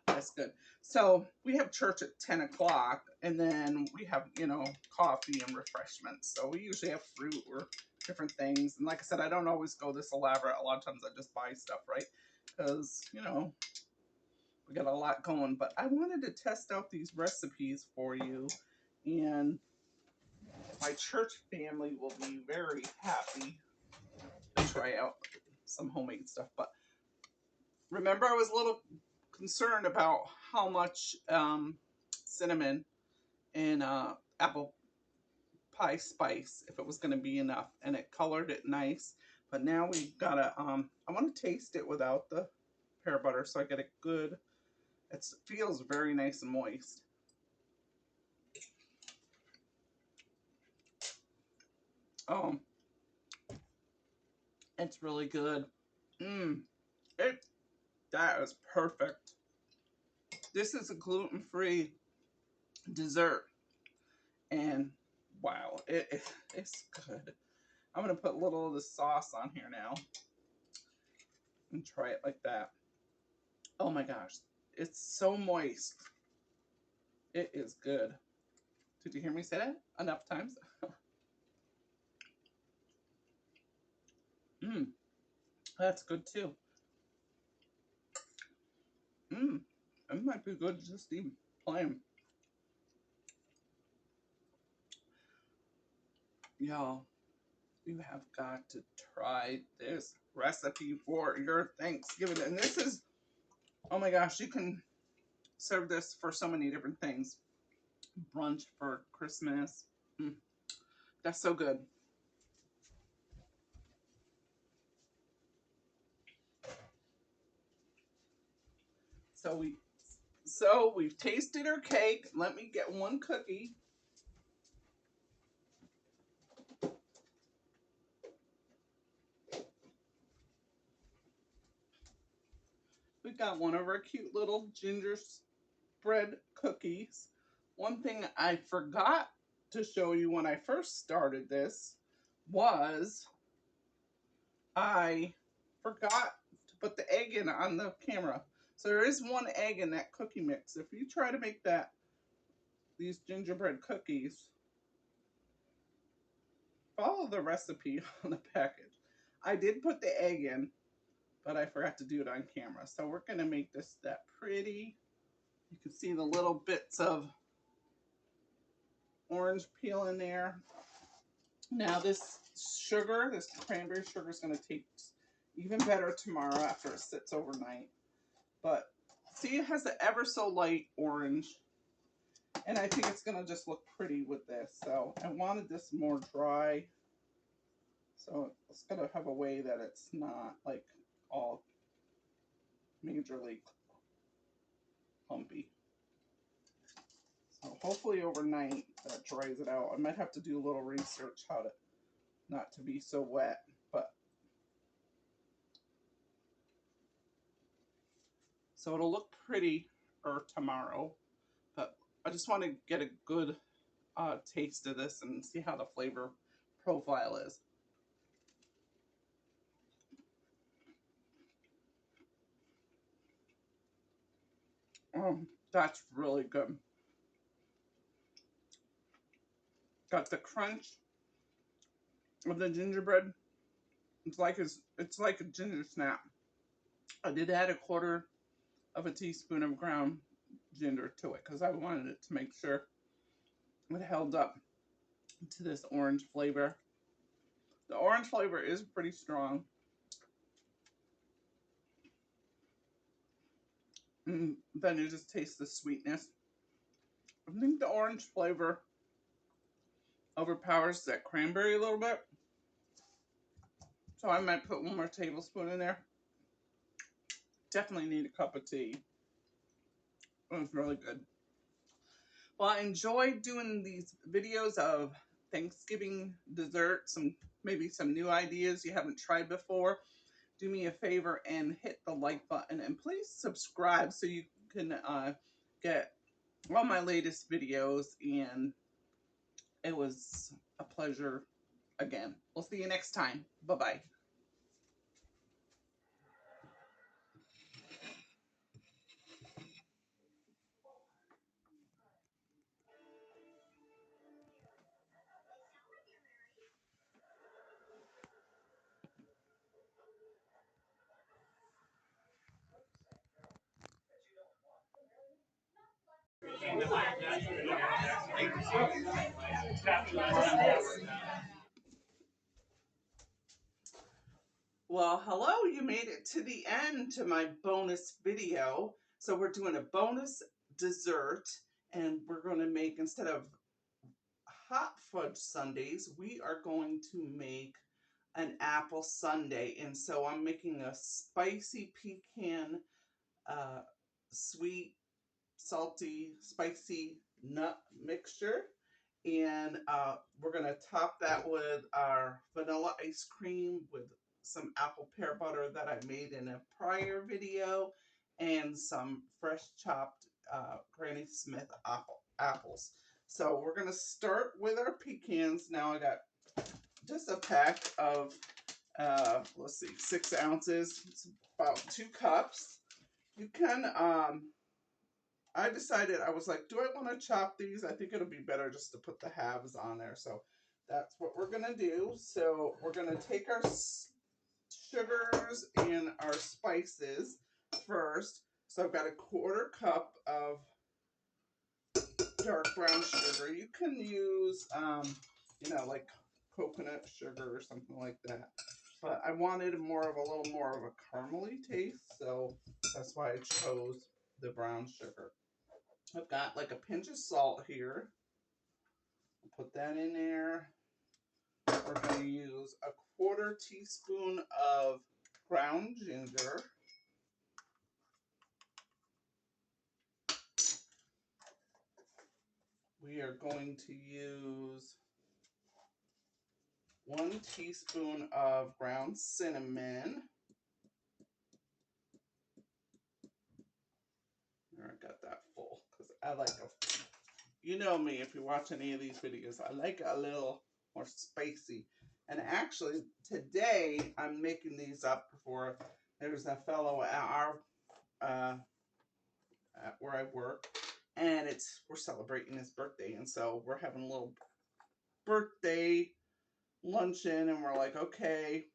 Speaker 1: That's good. So we have church at 10 o'clock, and then we have, coffee and refreshments. So we usually have fruit or different things. And like I said, I don't always go this elaborate. A lot of times I just buy stuff, right? Because, we got a lot going. But I wanted to test out these recipes for you. And my church family will be very happy to try out some homemade stuff. But remember, I was a little concerned about how much cinnamon and apple pie spice, if it was going to be enough, and it colored it nice. But now we've got to I want to taste it without the pear butter, so I get a good, it feels very nice and moist. Oh, it's really good. That is perfect. This is a gluten-free dessert, and wow, it's good. I'm gonna put a little of the sauce on here now and try it like that. Oh my gosh, it's so moist. It is good. Did you hear me say that enough times? Mmm, that's good too. Mmm, it might be good just even plain. Y'all, you have got to try this recipe for your Thanksgiving. And this is, oh my gosh, you can serve this for so many different things. Brunch for Christmas. That's so good. So we've tasted our cake. Let me get one cookie. We got one of our cute little gingerbread cookies. One thing I forgot to show you when I first started this was I forgot to put the egg in on the camera. So there is one egg in that cookie mix. If you try to make these gingerbread cookies, follow the recipe on the package. I did put the egg in, but I forgot to do it on camera. So we're going to make this that pretty. You can see the little bits of orange peel in there. Now this sugar, this cranberry sugar is going to taste even better tomorrow after it sits overnight. But see, it has the ever so light orange. And I think it's going to just look pretty with this. So I wanted this more dry. So it's going to have a way that it's not like all majorly clumpy. So hopefully overnight that dries it out. I might have to do a little research how to not to be so wet, but so it'll look pretty tomorrow. But I just want to get a good taste of this and see how the flavor profile is. That's really good. Got the crunch of the gingerbread. It's like a ginger snap. I did add a quarter of a teaspoon of ground ginger to it because I wanted it to make sure it held up to this orange flavor. The orange flavor is pretty strong. And then you just taste the sweetness. I think the orange flavor overpowers that cranberry a little bit. So I might put one more tablespoon in there. Definitely need a cup of tea. It was really good. Well, I enjoy doing these videos of Thanksgiving dessert, maybe some new ideas you haven't tried before. Do me a favor and hit the like button, and please subscribe so you can get all my latest videos. And it was a pleasure again. We'll see you next time. Bye bye. Well, hello, you made it to the end to my bonus video. So we're doing a bonus dessert, and we're going to make, instead of hot fudge sundaes, we are going to make an apple sundae. And so I'm making a spicy pecan, uh, sweet, salty, spicy nut mixture. And we're going to top that with our vanilla ice cream with some apple pear butter that I made in a prior video, and some fresh chopped Granny Smith apples. So we're going to start with our pecans. Now I got just a pack of, let's see, 6 ounces. It's about 2 cups. You can, I decided, I was like, do I want to chop these? I think it'll be better just to put the halves on there. So that's what we're going to do. So we're going to take our sugars and our spices first. So I've got a 1/4 cup of dark brown sugar. You can use, like coconut sugar or something like that. But I wanted a little more of a caramely taste, so that's why I chose the brown sugar. I've got like a pinch of salt here. Put that in there. We're going to use a 1/4 teaspoon of ground ginger. We are going to use 1 teaspoon of ground cinnamon. There, I got that full because I like you know me, if you watch any of these videos, I like it a little more spicy. And actually, today I'm making these up for, there's a fellow at our at where I work, and we're celebrating his birthday, and so we're having a little birthday luncheon, and we're like, okay,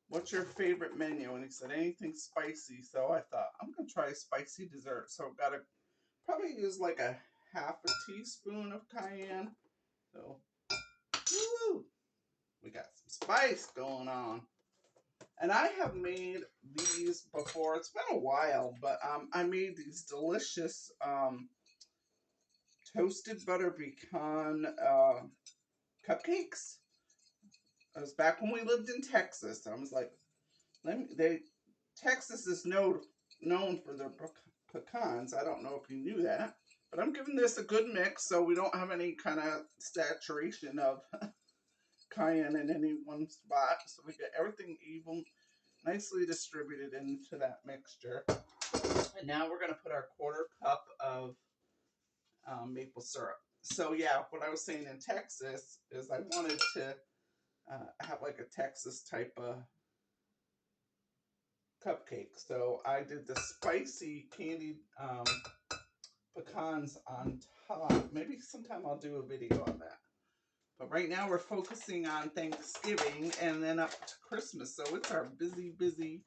Speaker 1: what's your favorite menu? And he said anything spicy. So I thought, I'm gonna try a spicy dessert. So I've got to probably use like a 1/2 teaspoon of cayenne. So woo, we got some spice going on. And I have made these before. It's been a while, but I made these delicious toasted butter pecan cupcakes. It was back when we lived in Texas. I was like, Texas is known for their pecans. I don't know if you knew that, but I'm giving this a good mix so we don't have any kind of saturation of cayenne in any one spot. So we get everything even, nicely distributed into that mixture. And now we're going to put our 1/4 cup of maple syrup. So yeah, what I was saying in Texas is I wanted to have like a Texas type of cupcake. So I did the spicy candied pecans on top. Maybe sometime I'll do a video on that. But right now we're focusing on Thanksgiving and then up to Christmas. So it's our busy.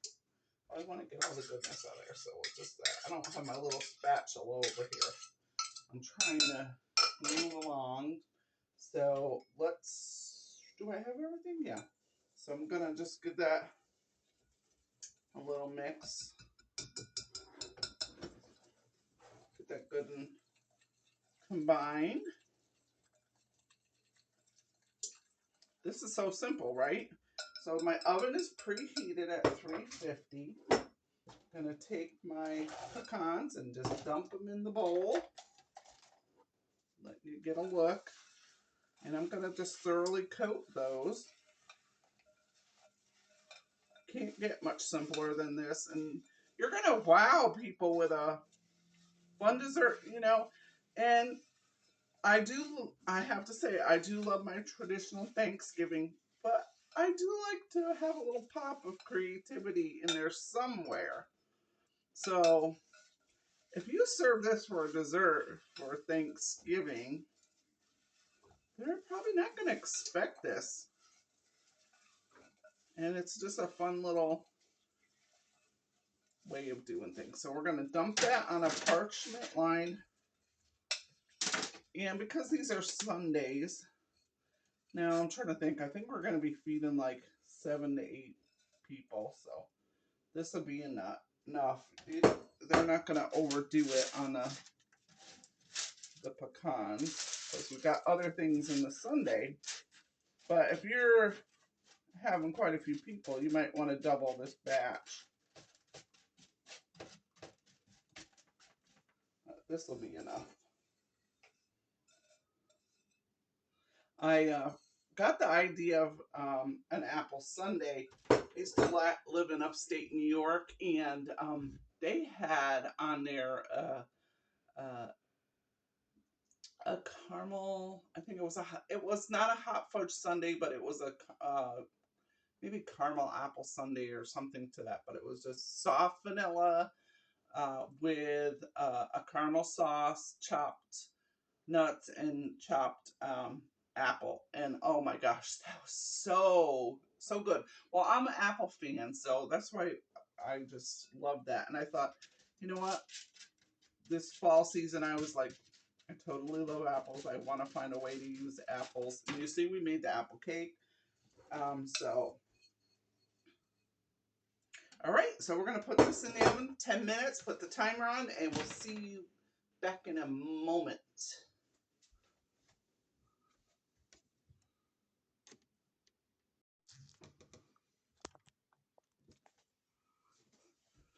Speaker 1: I want to get all the goodness out of there. So we'll just, I don't have my little spatula over here. I'm trying to move along. So do I have everything? Yeah. So I'm going to just give that a little mix. Get that good and combined. This is so simple, right? So my oven is preheated at 350. I'm going to take my pecans and just dump them in the bowl. let you get a look. And I'm going to just thoroughly coat those. Can't get much simpler than this. And you're going to wow people with a fun dessert, you know. And I have to say, I do love my traditional Thanksgiving, but I do like to have a little pop of creativity in there somewhere. So if you serve this for a dessert for Thanksgiving, they're probably not going to expect this. And it's just a fun little way of doing things. So we're going to dump that on a parchment line. And because these are Sundays, now I'm trying to think. I think we're going to be feeding like 7 to 8 people. So this will be enough. They're not going to overdo it on the pecans because we've got other things in the Sunday. But if you're having quite a few people, you might want to double this batch. This will be enough. I got the idea of an apple sundae. I used to live in upstate New York, and they had on there a caramel. I think it was not a hot fudge sundae, but it was a maybe caramel apple sundae or something to that. But it was just soft vanilla with a caramel sauce, chopped nuts, and chopped apple. And oh my gosh, that was so good. Well, I'm an apple fan, so that's why I just love that. And I thought, you know what, this fall season I was like, I totally love apples. I want to find a way to use apples. And you see we made the apple cake. So all right, so we're going to put this in the oven 10 minutes, put the timer on, and we'll see you back in a moment.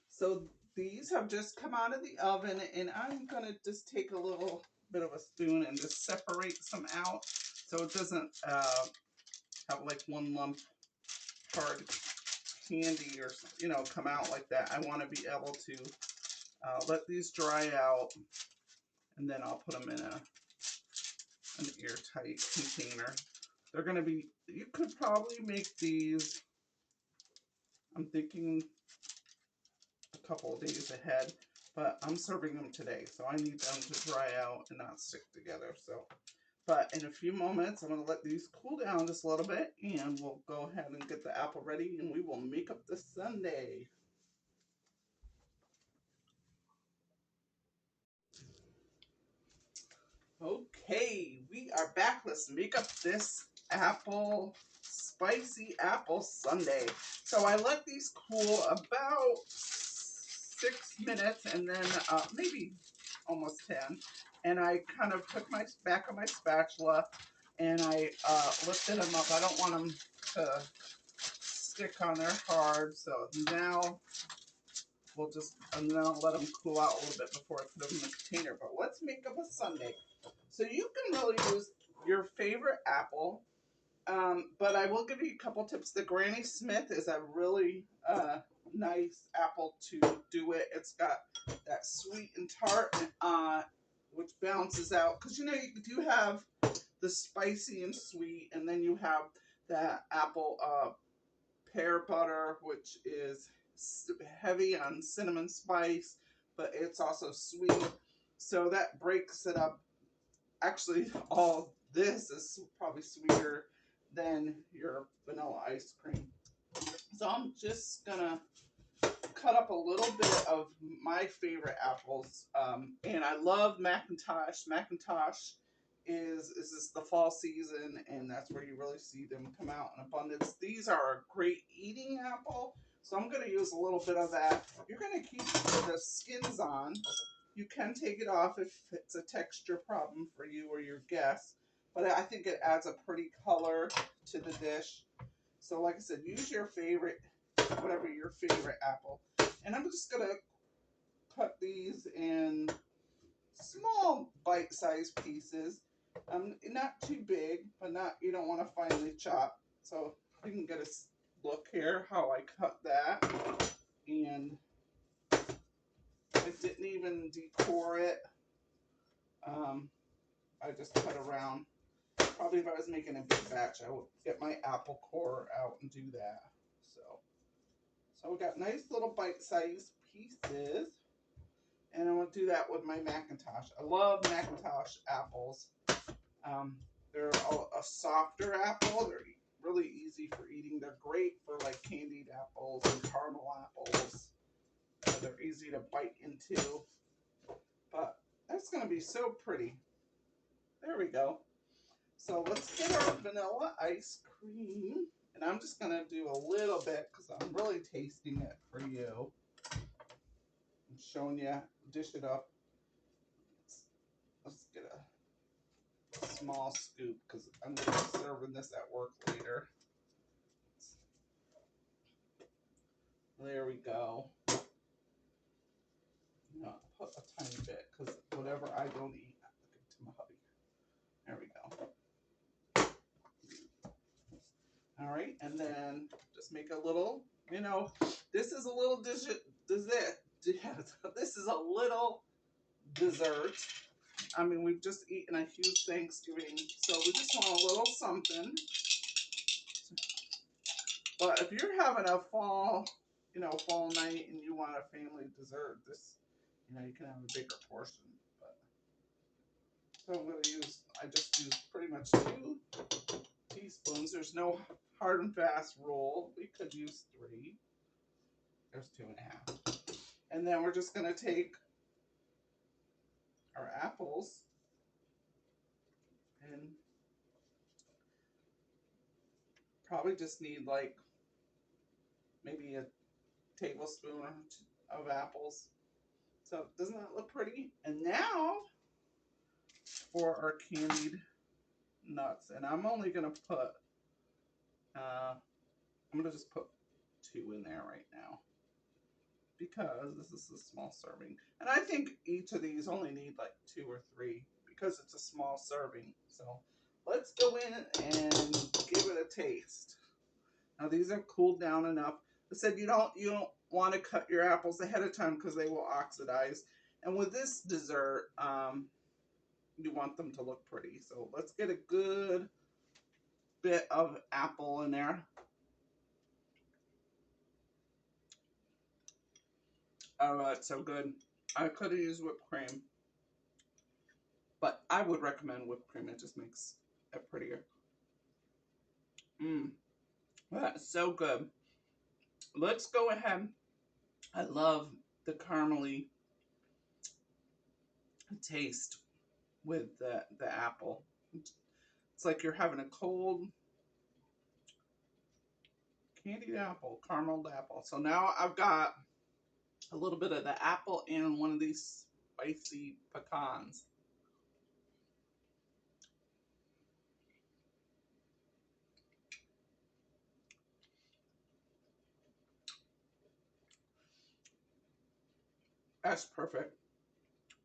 Speaker 1: So these have just come out of the oven, and I'm going to just take a little bit of a spoon and just separate some out so it doesn't have like one lump hard candy or, you know, come out like that. I want to be able to let these dry out, and then I'll put them in an airtight container. They're going to be, you could probably make these, I'm thinking a couple of days ahead, but I'm serving them today, so I need them to dry out and not stick together. So, but in a few moments, I'm going to let these cool down just a little bit, and we'll go ahead and get the apple ready, and we will make up the sundae. Okay, we are back. Let's make up this spicy apple sundae. So I let these cool about 6 minutes, and then maybe almost 10. And I kind of took my back of my spatula and I lifted them up. I don't want them to stick on there hard. So now and then I'll let them cool out a little bit before I put them in the container. But let's make up a sundae. So you can really use your favorite apple, but I will give you a couple tips. The Granny Smith is a really nice apple to do it. It's got that sweet and tart, which balances out. Because, you know, you do have the spicy and sweet, and then you have that apple pear butter, which is heavy on cinnamon spice, but it's also sweet. So that breaks it up. Actually, all this is probably sweeter than your vanilla ice cream. So I'm just gonna cut up a little bit of my favorite apples, and I love McIntosh. McIntosh is this the fall season, and that's where you really see them come out in abundance. These are a great eating apple, so I'm going to use a little bit of that. You're going to keep the skins on. You can take it off if it's a texture problem for you or your guests, but I think it adds a pretty color to the dish. So like I said, use your favorite, whatever your favorite apple. And I'm just going to cut these in small bite-sized pieces. Not too big, but not, you don't want to finely chop. So you can get a look here how I cut that. And I didn't even decor it. I just cut around. Probably if I was making a big batch, I would get my apple core out and do that. So we got nice little bite-sized pieces. And I want to do that with my McIntosh. I love McIntosh apples. They're a softer apple. They're really easy for eating. They're great for like candied apples and caramel apples. They're easy to bite into. But that's going to be so pretty. There we go. So let's get our vanilla ice cream. And I'm just going to do a little bit because I'm really tasting it for you. I'm showing you, dish it up. Let's get a small scoop because I'm going to be serving this at work later. There we go. No, put a tiny bit because whatever I don't eat, I give it to my hubby. There we go. All right, and then just make a little, this is a little dessert. This is a little dessert. I mean, we've just eaten a huge Thanksgiving, so we just want a little something. But if you're having a fall night and you want a family dessert, this, you can have a bigger portion. But so I just use pretty much 2 teaspoons. There's no hard and fast rule. We could use 3. There's 2.5. And then we're just going to take our apples and probably just need like maybe a tablespoon of apples. So doesn't that look pretty? And now for our candied nuts. And I'm only going to put, I'm going to just put 2 in there right now, because this is a small serving. And I think each of these only need like 2 or 3 because it's a small serving. So let's go in and give it a taste. Now these are cooled down enough. I said you don't want to cut your apples ahead of time because they will oxidize. And with this dessert, you want them to look pretty. So let's get a good bit of apple in there. Oh, it's so good. I could have used whipped cream, but I would recommend whipped cream. It just makes it prettier. That's so good. Let's go ahead. I love the caramely taste with the apple. It's like you're having a cold candied apple, carameled apple. So now I've got a little bit of the apple and one of these spicy pecans. That's perfect.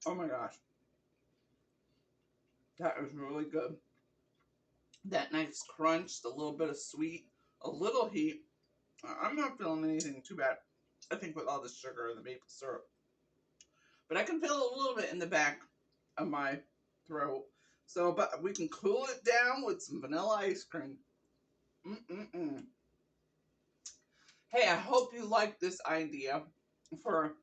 Speaker 1: Oh my gosh. That is really good. That nice crunch, the little bit of sweet, a little heat. I'm not feeling anything too bad. I think with all the sugar and the maple syrup. But I can feel a little bit in the back of my throat. So, but we can cool it down with some vanilla ice cream. Hey, I hope you like this idea for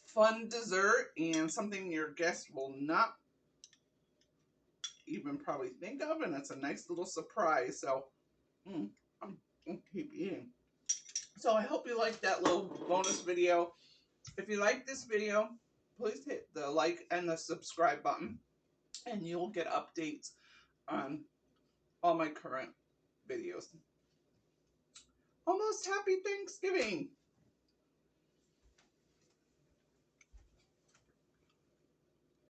Speaker 1: fun dessert and something your guests will not even probably think of, and it's a nice little surprise. So I'm gonna keep eating. So I hope you like that little bonus video. If you like this video, please hit the like and the subscribe button, and you'll get updates on all my current videos. Almost happy Thanksgiving!